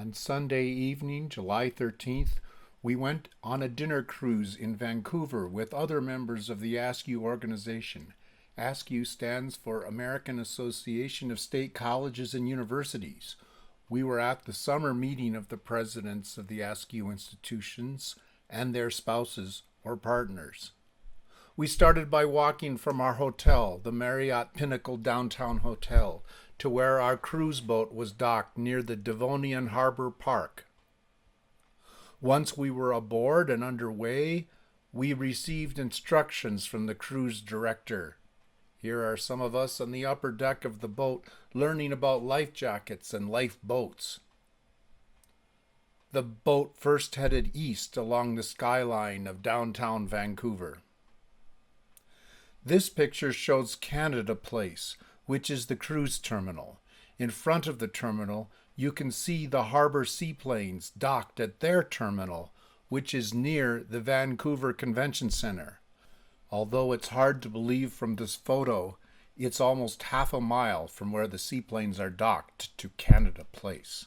On Sunday evening, July 13th, we went on a dinner cruise in Vancouver with other members of the ASCU organization. ASCU stands for American Association of State Colleges and Universities. We were at the summer meeting of the presidents of the ASCU institutions and their spouses or partners. We started by walking from our hotel, the Marriott Pinnacle Downtown Hotel, to where our cruise boat was docked near the Vancouver Harbor Park. Once we were aboard and underway, we received instructions from the cruise director. Here are some of us on the upper deck of the boat learning about life jackets and lifeboats. The boat first headed east along the skyline of downtown Vancouver. This picture shows Canada Place, which is the cruise terminal. In front of the terminal, you can see the harbor seaplanes docked at their terminal, which is near the Vancouver Convention Center. Although it's hard to believe from this photo, it's almost half a mile from where the seaplanes are docked to Canada Place.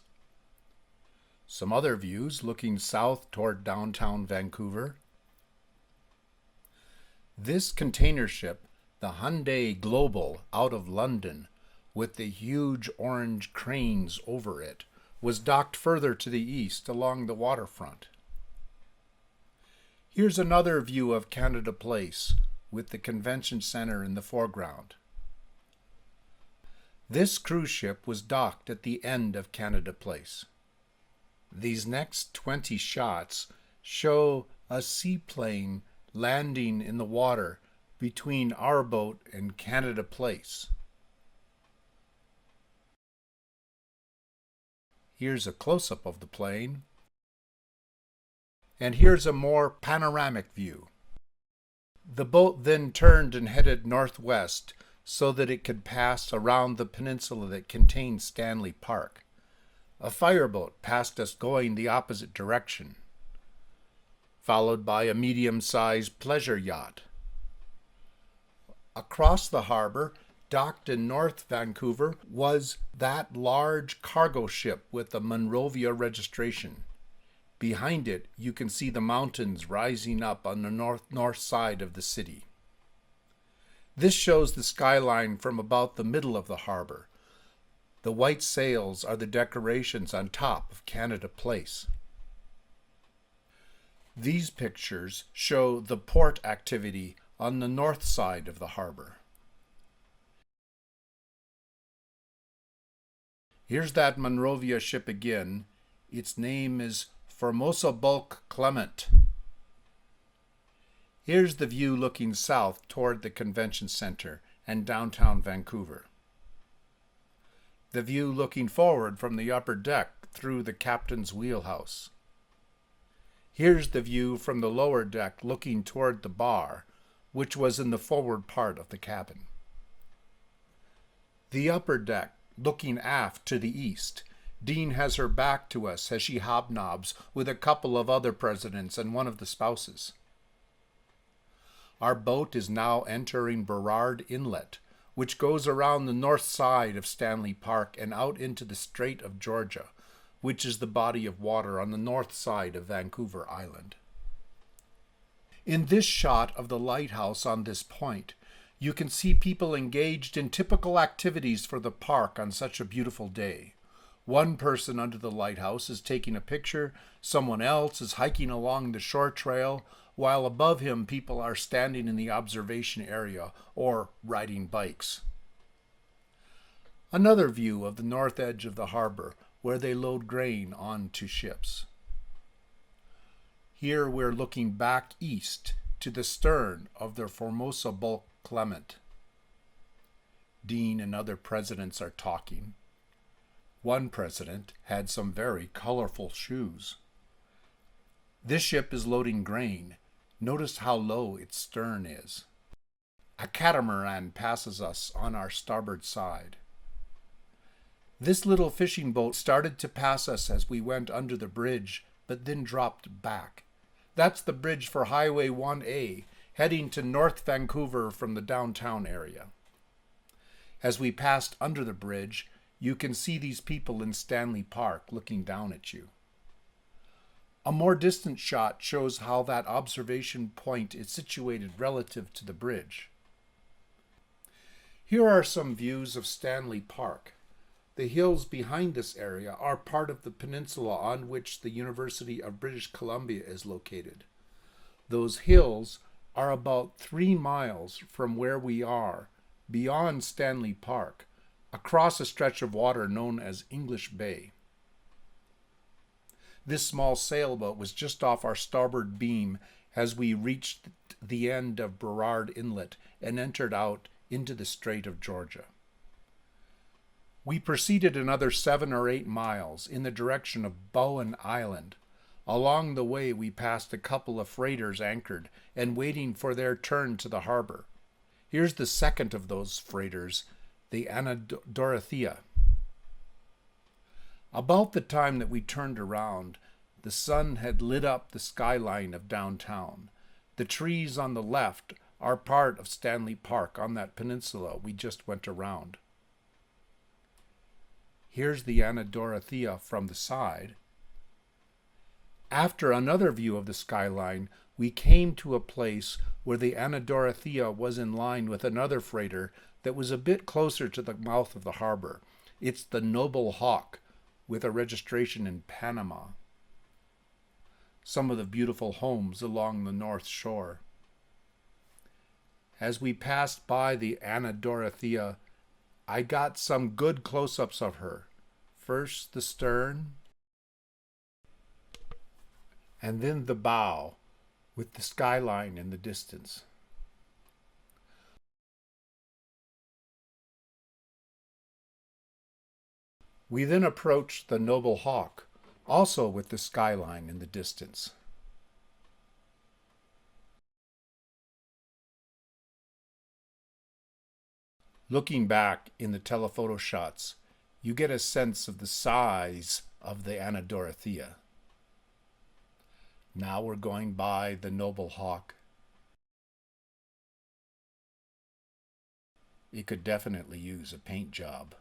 Some other views looking south toward downtown Vancouver. This container ship, the Hyundai Global out of London, with the huge orange cranes over it, was docked further to the east along the waterfront. Here's another view of Canada Place, with the convention center in the foreground. This cruise ship was docked at the end of Canada Place. These next 20 shots show a seaplane landing in the water between our boat and Canada Place. Here's a close-up of the plane. And here's a more panoramic view. The boat then turned and headed northwest so that it could pass around the peninsula that contains Stanley Park. A fireboat passed us going the opposite direction, followed by a medium-sized pleasure yacht. Across the harbor, docked in North Vancouver, was that large cargo ship with the Monrovia registration. Behind it, you can see the mountains rising up on the north side of the city. This shows the skyline from about the middle of the harbor. The white sails are the decorations on top of Canada Place. These pictures show the port activity on the north side of the harbor. Here's that Monrovia ship again. Its name is Formosa Bulk Clement. Here's the view looking south toward the convention center and downtown Vancouver. The view looking forward from the upper deck through the captain's wheelhouse. Here's the view from the lower deck looking toward the bar, which was in the forward part of the cabin. The upper deck, looking aft to the east. Dean has her back to us as she hobnobs with a couple of other presidents and one of the spouses. Our boat is now entering Burrard Inlet, which goes around the north side of Stanley Park and out into the Strait of Georgia, which is the body of water on the north side of Vancouver Island. In this shot of the lighthouse on this point, you can see people engaged in typical activities for the park on such a beautiful day. One person under the lighthouse is taking a picture, someone else is hiking along the shore trail, while above him people are standing in the observation area or riding bikes. Another view of the north edge of the harbor, where they load grain onto ships. Here we're looking back east to the stern of the Formosa Bulk Clement. Dean and other presidents are talking. One president had some very colorful shoes. This ship is loading grain. Notice how low its stern is. A catamaran passes us on our starboard side. This little fishing boat started to pass us as we went under the bridge, but then dropped back. That's the bridge for Highway 1A, heading to North Vancouver from the downtown area. As we passed under the bridge, You can see these people in Stanley Park looking down at you. A more distant shot shows how that observation point is situated relative to the bridge. Here are some views of Stanley Park. The hills behind this area are part of the peninsula on which the University of British Columbia is located. Those hills are about 3 miles from where we are, beyond Stanley Park, across a stretch of water known as English Bay. This small sailboat was just off our starboard beam as we reached the end of Burrard Inlet and entered out into the Strait of Georgia. We proceeded another 7 or 8 miles in the direction of Bowen Island. Along the way, we passed a couple of freighters anchored and waiting for their turn to the harbor. Here's the second of those freighters, the Dorothea. About the time that we turned around, the sun had lit up the skyline of downtown. The trees on the left are part of Stanley Park on that peninsula we just went around. Here's the Dorothea from the side. After another view of the skyline, we came to a place where the Dorothea was in line with another freighter that was a bit closer to the mouth of the harbor. It's the Noble Hawk, with a registration in Panama. Some of the beautiful homes along the North Shore. As we passed by the Dorothea, I got some good close-ups of her. First the stern, and then the bow, with the skyline in the distance. We then approached the Noble Hawk, also with the skyline in the distance. Looking back in the telephoto shots, you get a sense of the size of the Dorothea. Now we're going by the Noble Hawk. It could definitely use a paint job.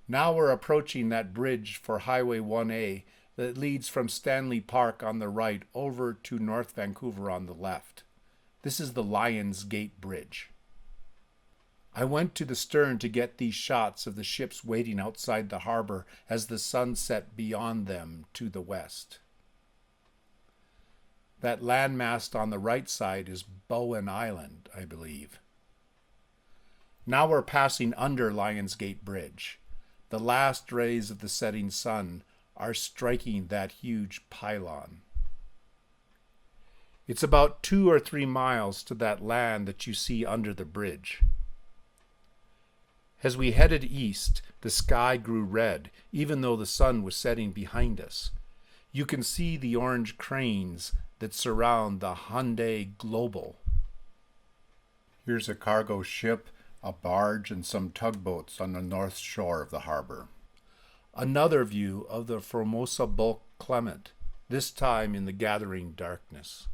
Now we're approaching that bridge for Highway 1A that leads from Stanley Park on the right over to North Vancouver on the left. This is the Lions Gate Bridge. I went to the stern to get these shots of the ships waiting outside the harbor as the sun set beyond them to the west. That landmast on the right side is Bowen Island, I believe. Now we're passing under Lions Gate Bridge. The last rays of the setting sun are striking that huge pylon. It's about 2 or 3 miles to that land that you see under the bridge. As we headed east, the sky grew red, even though the sun was setting behind us. You can see the orange cranes that surround the Hyundai Global. Here's a cargo ship, a barge, and some tugboats on the north shore of the harbor. Another view of the Formosa bulk Clement, this time in the gathering darkness.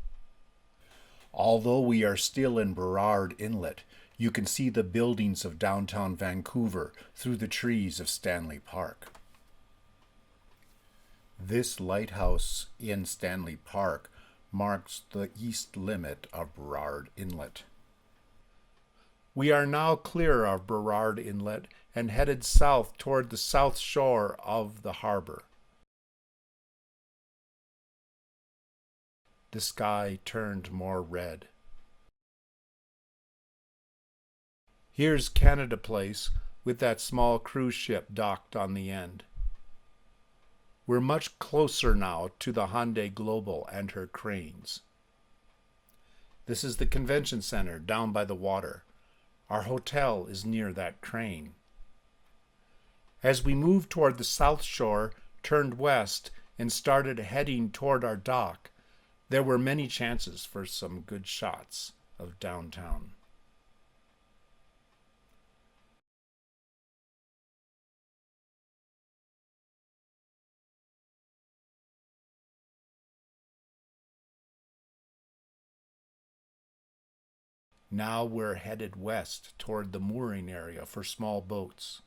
Although we are still in Burrard Inlet, you can see the buildings of downtown Vancouver through the trees of Stanley Park. This lighthouse in Stanley Park marks the east limit of Burrard Inlet. We are now clear of Burrard Inlet and headed south toward the south shore of the harbor. The sky turned more red. Here's Canada Place with that small cruise ship docked on the end. We're much closer now to the Hyundai Global and her cranes. This is the convention center down by the water. Our hotel is near that crane. As we moved toward the south shore, turned west, and started heading toward our dock, there were many chances for some good shots of downtown. Now we're headed west toward the mooring area for small boats.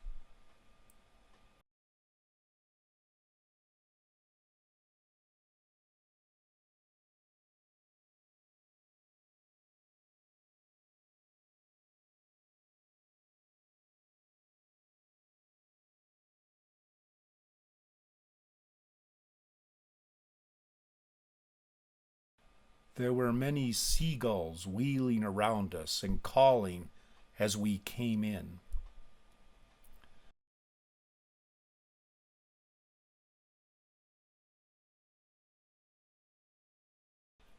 There were many seagulls wheeling around us and calling as we came in.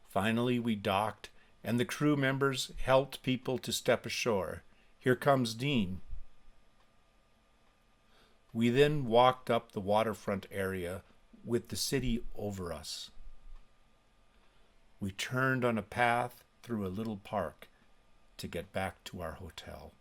Finally, we docked, and the crew members helped people to step ashore. Here comes Dean. We then walked up the waterfront area with the city over us. We turned on a path through a little park to get back to our hotel.